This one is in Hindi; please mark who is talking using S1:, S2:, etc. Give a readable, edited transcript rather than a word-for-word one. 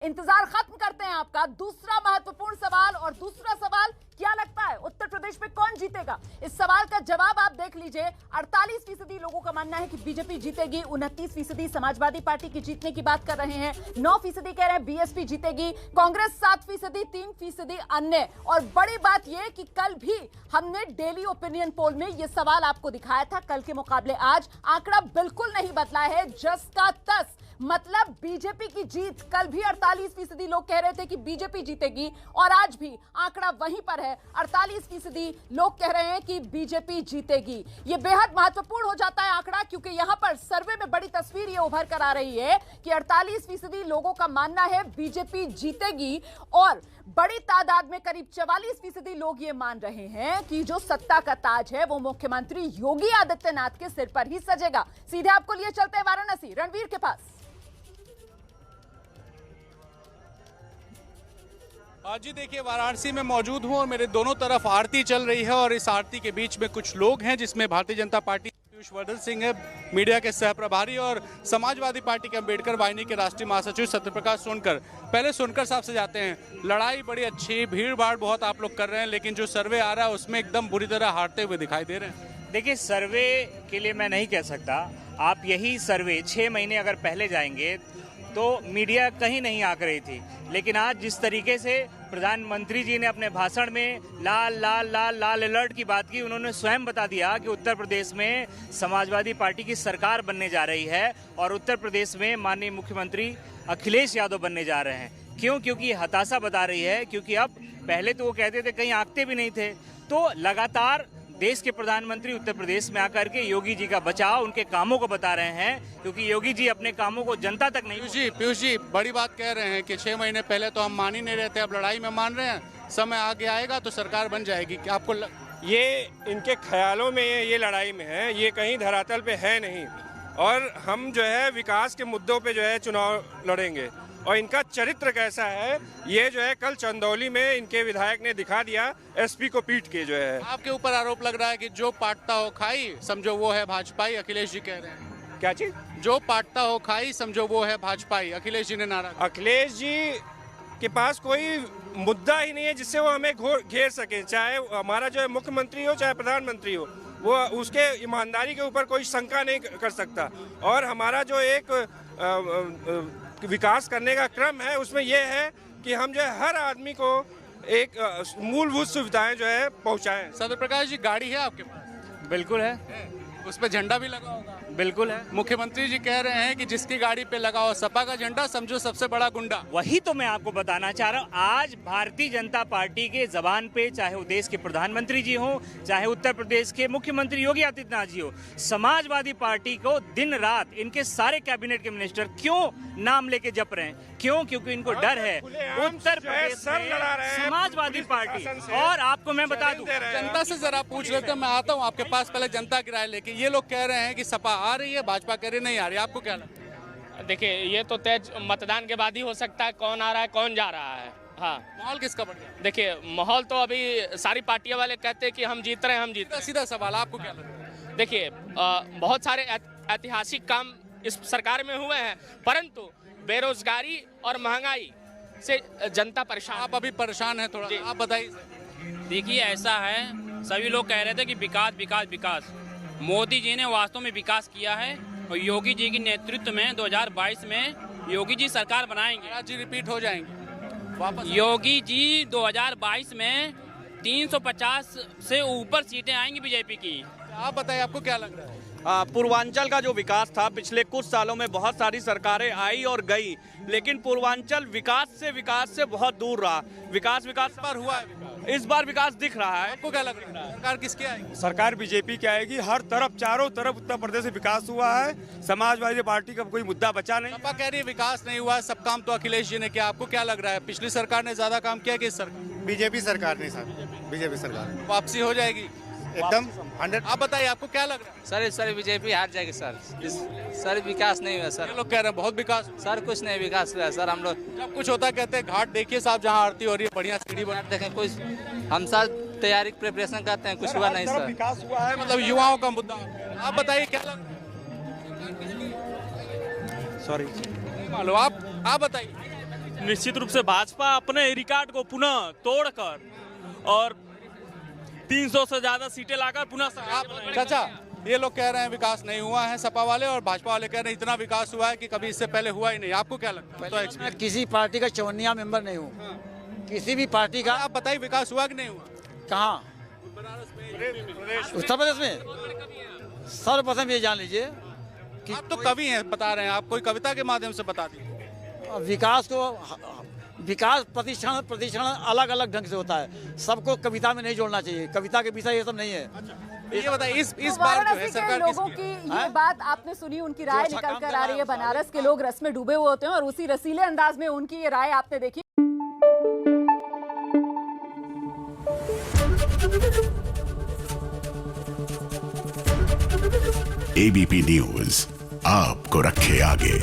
S1: इंतजार खत्म करते हैं आपका। दूसरा महत्वपूर्ण सवाल, और दूसरा सवाल क्या लगता है उत्तर प्रदेश में कौन जीतेगा? इस सवाल का जवाब आप देख लीजिए। 48% लोगों का मानना है कि बीजेपी जीतेगी, 29% समाजवादी पार्टी की जीतने की बात कर रहे हैं, 9% कह रहे हैं बीएसपी जीतेगी, कांग्रेस 7%, 3% अन्य। और बड़ी बात यह कि कल भी हमने डेली ओपिनियन पोल में यह सवाल आपको दिखाया था, कल के मुकाबले आज आंकड़ा बिल्कुल नहीं बदला है, जस का तस। मतलब बीजेपी की जीत। कल भी 48% लोग कह रहे थे कि बीजेपी जीतेगी और आज भी आंकड़ा वहीं पर है, 48% लोग कह रहे हैं कि बीजेपी जीतेगी। यह बेहद महत्वपूर्ण हो जाता है आंकड़ा, क्योंकि यहां पर सर्वे में बड़ी तस्वीर यह उभर कर आ रही है कि 48% लोगों का मानना है बीजेपी जीतेगी और बड़ी तादाद में करीब 44% लोग ये मान रहे हैं कि जो सत्ता का ताज है वो मुख्यमंत्री योगी आदित्यनाथ के सिर पर ही सजेगा। सीधे आपको लिए चलते हैं वाराणसी, रणवीर के पास।
S2: जी देखिए, वाराणसी में मौजूद हूं और मेरे दोनों तरफ आरती चल रही है और इस आरती के बीच में कुछ लोग हैं, जिसमें भारतीय जनता पार्टी पीयूष वर्धन सिंह है, मीडिया के सह प्रभारी, और समाजवादी पार्टी के अंबेडकर वाहिनी के राष्ट्रीय महासचिव सत्यप्रकाश सोनकर। पहले सोनकर साहब से जाते हैं। लड़ाई बड़ी अच्छी, भीड़ भाड़ बहुत आप लोग कर रहे हैं, लेकिन जो सर्वे आ रहा है उसमें एकदम बुरी तरह हारते हुए दिखाई दे रहे हैं।
S3: देखिए, सर्वे के लिए मैं नहीं कह सकता। आप यही सर्वे 6 महीने अगर पहले जाएंगे तो मीडिया कहीं नहीं आकर रही थी, लेकिन आज जिस तरीके से प्रधानमंत्री जी ने अपने भाषण में लाल लाल लाल लाल अलर्ट की बात की, उन्होंने स्वयं बता दिया कि उत्तर प्रदेश में समाजवादी पार्टी की सरकार बनने जा रही है और उत्तर प्रदेश में माननीय मुख्यमंत्री अखिलेश यादव बनने जा रहे हैं। क्यों? क्योंकि हताशा बता रही है, क्योंकि अब पहले तो वो कहते थे कहीं आंकते भी नहीं थे, तो लगातार देश के प्रधानमंत्री उत्तर प्रदेश में आकर के योगी जी का बचाव, उनके कामों को बता रहे हैं, क्योंकि योगी जी अपने कामों को जनता तक नहीं।
S2: पीयूष जी बड़ी बात कह रहे हैं कि 6 महीने पहले तो हम मान ही नहीं रहे थे, अब लड़ाई में मान रहे हैं, समय आगे आएगा तो सरकार बन जाएगी। क्या आपको
S4: ये इनके ख्यालों में ये लड़ाई में है, ये कहीं धरातल पे है नहीं। और हम जो है विकास के मुद्दों पे जो है चुनाव लड़ेंगे, और इनका चरित्र कैसा है ये जो है कल चंदौली में इनके विधायक ने दिखा दिया, एसपी को पीट के। जो है
S2: आपके ऊपर आरोप लग रहा है कि जो पाटता हो खाई समझो वो है भाजपाई, अखिलेश जी कह रहे हैं।
S4: क्या चीज?
S2: जो पाटता हो खाई समझो वो है भाजपाई, अखिलेश जी ने नारा।
S4: अखिलेश जी के पास कोई मुद्दा ही नहीं है जिससे वो हमें घेर सके, चाहे हमारा जो है मुख्यमंत्री हो चाहे प्रधानमंत्री हो, वो उसके ईमानदारी के ऊपर कोई शंका नहीं कर सकता। और हमारा जो एक विकास करने का क्रम है उसमें यह है कि हम जो है हर आदमी को एक मूलभूत सुविधाएं जो है पहुंचाएं।
S2: सत्यप्रकाश जी, गाड़ी है आपके पास?
S3: बिल्कुल है।
S2: उस पर झंडा भी लगा होगा?
S3: बिल्कुल है।
S2: मुख्यमंत्री जी कह रहे हैं कि जिसकी गाड़ी पे लगा हो सपा का झंडा समझो सबसे बड़ा गुंडा।
S3: वही तो मैं आपको बताना चाह रहा हूँ। आज भारतीय जनता पार्टी के जबान पे, चाहे वो देश के प्रधानमंत्री जी हो, चाहे उत्तर प्रदेश के मुख्यमंत्री योगी आदित्यनाथ जी हो, समाजवादी पार्टी को दिन रात इनके सारे कैबिनेट के मिनिस्टर क्यों नाम लेके जप रहे हैं? क्यों? क्योंकि इनको डर है उत्तर प्रदेश में समाजवादी पार्टी। और आपको मैं बता दूं,
S2: जनता से जरा पूछ लेते, मैं आता हूँ आपके पास पहले जनता की राय लेके। ये लोग कह रहे हैं कि सपा आ रही है, भाजपा कह रही नहीं आ रही, आपको क्या लगता है?
S5: देखिए, ये तो तेज मतदान के बाद ही हो सकता है, कौन आ रहा है कौन जा रहा है। हाँ,
S2: माहौल किसका बढ़ गया?
S5: देखिए माहौल तो अभी सारी पार्टियों वाले कहते हैं कि हम जीत रहे हैं, हम जीत रहे हैं।
S2: सीधा सवाल, आपको क्या लगता है?
S5: देखिए, बहुत सारे ऐतिहासिक काम इस सरकार में हुए हैं, परंतु बेरोजगारी और महंगाई से जनता परेशान।
S2: आप अभी परेशान है थोड़ा, आप बताइए।
S6: देखिए, ऐसा है, सभी लोग कह रहे थे कि विकास विकास विकास। मोदी जी ने वास्तव में विकास किया है और योगी जी के नेतृत्व में 2022 में योगी जी सरकार बनाएंगे।
S2: जी रिपीट हो जाएंगे वापस।
S6: योगी जी 2022 में 350 से ऊपर सीटें आएंगी बीजेपी की।
S2: आप बताइए, आपको क्या लग रहा है?
S7: पूर्वांचल का जो विकास था पिछले कुछ सालों में बहुत सारी सरकारें आई और गई, लेकिन पूर्वांचल विकास से बहुत दूर रहा। विकास
S2: पर हुआ है?
S7: इस बार विकास दिख रहा है।
S2: आपको क्या लग रहा है? सरकार किसकी आएगी?
S4: सरकार बीजेपी की आएगी। हर तरफ, चारों तरफ उत्तर प्रदेश में विकास हुआ है। समाजवादी पार्टी का कोई मुद्दा बचा नहीं।
S2: सपा कह रही है विकास नहीं हुआ, सब काम तो अखिलेश जी ने किया। आपको क्या लग रहा है, पिछली सरकार ने ज्यादा काम किया कि इस सरकार?
S8: बीजेपी सरकार नहीं सर, बीजेपी सरकार
S2: वापसी हो जाएगी
S8: एकदम 100।
S2: आप बताइए, आपको क्या लग रहा है?
S9: सर बीजेपी हार जाएगी सर विकास नहीं हुआ सर।
S2: ये लोग कह रहे हैं बहुत विकास।
S9: सर कुछ नहीं विकास हुआ सर। हम लोग
S2: जब कुछ होता है कहते हैं घाट देखिए साहब, जहाँ आरती हो रही है बढ़िया सीढ़ी बना
S9: देखें, कुछ हम सर तैयारी प्रिपरेशन करते हैं, कुछ हुआ नहीं सर।
S4: विकास हुआ है,
S2: मतलब युवाओं का मुद्दा। आप बताइए क्या लग रहा है?
S4: सॉरी
S2: मालूम, आप बताइए।
S7: निश्चित रूप से भाजपा अपने रिकॉर्ड को पुनः तोड़कर और 300 से ज्यादा सीटें लाकर पुनः सरकार बनाएगी।
S2: चाचा, ये लोग कह रहे हैं विकास नहीं हुआ है, सपा वाले और भाजपा वाले कह रहे हैं इतना विकास हुआ है कि कभी इससे पहले हुआ ही नहीं। आपको क्या लगता है? तो
S10: मैं किसी पार्टी का 54 मेंबर नहीं हूँ, किसी भी पार्टी का।
S2: आप बताइए विकास हुआ कि नहीं हुआ?
S10: कहाँ? उत्तर प्रदेश में 100% ये जान लीजिए कि
S2: आप तो कवि हैं, बता रहे हैं, आप कोई कविता के माध्यम से बता दीजिए।
S10: विकास प्रतिक्षण अलग अलग ढंग से होता है, सबको कविता में नहीं जोड़ना चाहिए। कविता के विषय ये सब नहीं है।
S2: ये बताइए इस
S1: तो
S2: बार जो है
S1: वाराणसी के
S2: सरकार
S1: लोगों
S2: किसकी
S1: की
S2: है?
S1: ये बात आपने सुनी, उनकी राय
S10: अच्छा
S1: निकल
S10: काम
S1: कर
S10: कर
S1: आ
S10: रहा
S1: रही
S10: है
S1: है। बनारस के लोग रस में डूबे हुए होते हैं और उसी रसीले अंदाज में उनकी ये राय आपने देखी।
S11: एबीपी न्यूज आपको रखे आगे।